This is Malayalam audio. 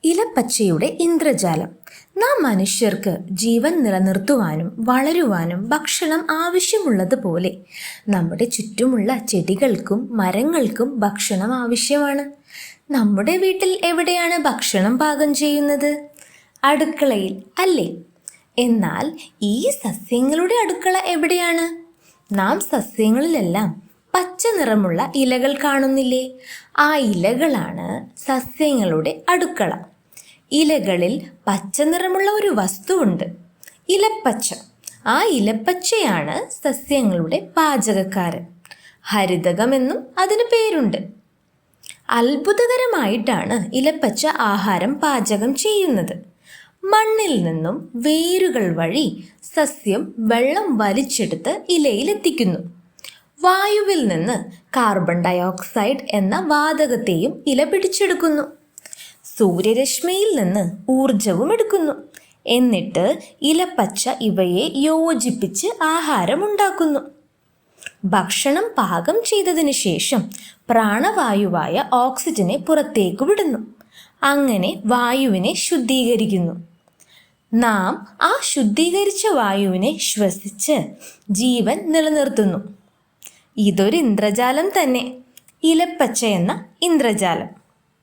ഇലപ്പച്ചയുടെ ഇന്ദ്രജാലം. നാം മനുഷ്യർക്ക് ജീവൻ നിലനിർത്തുവാനും വളരുവാനും ഭക്ഷണം ആവശ്യമുള്ളതുപോലെ നമ്മുടെ ചുറ്റുമുള്ള ചെടികൾക്കും മരങ്ങൾക്കും ഭക്ഷണം ആവശ്യമാണ്. നമ്മുടെ വീട്ടിൽ എവിടെയാണ് ഭക്ഷണം പാകം ചെയ്യുന്നത്? അടുക്കളയിൽ, അല്ലേ? എന്നാൽ ഈ സസ്യങ്ങളുടെ അടുക്കള എവിടെയാണ്? നാം സസ്യങ്ങളിലെല്ലാം പച്ച നിറമുള്ള ഇലകൾ കാണുന്നില്ലേ? ആ ഇലകളാണ് സസ്യങ്ങളുടെ അടുക്കള. ഇലകളിൽ പച്ച നിറമുള്ള ഒരു വസ്തുവുണ്ട്, ഇലപ്പച്ച. ആ ഇലപ്പച്ചയാണ് സസ്യങ്ങളുടെ പാചകക്കാരൻ. ഹരിതകമെന്നും അതിന് പേരുണ്ട്. അത്ഭുതകരമായിട്ടാണ് ഇലപ്പച്ച ആഹാരം പാചകം ചെയ്യുന്നത്. മണ്ണിൽ നിന്നും വേരുകൾ വഴി സസ്യം വെള്ളം വലിച്ചെടുത്ത് ഇലയിലെത്തിക്കുന്നു. വായുവിൽ നിന്ന് കാർബൺ ഡയോക്സൈഡ് എന്ന വാതകത്തെയും ഇല പിടിച്ചെടുക്കുന്നു. സൂര്യരശ്മിയിൽ നിന്ന് ഊർജവും എടുക്കുന്നു. എന്നിട്ട് ഇലപ്പച്ച ഇവയെ യോജിപ്പിച്ച് ആഹാരമുണ്ടാക്കുന്നു. ഭക്ഷണം പാകം ചെയ്തതിന് ശേഷം പ്രാണവായുവായ ഓക്സിജനെ പുറത്തേക്ക് വിടുന്നു. അങ്ങനെ വായുവിനെ ശുദ്ധീകരിക്കുന്നു. നാം ആ ശുദ്ധീകരിച്ച വായുവിനെ ശ്വസിച്ച് ജീവൻ നിലനിർത്തുന്നു. ഇതൊരു ഇന്ദ്രജാലം തന്നെ, ഇലപ്പച്ച എന്ന ഇന്ദ്രജാലം.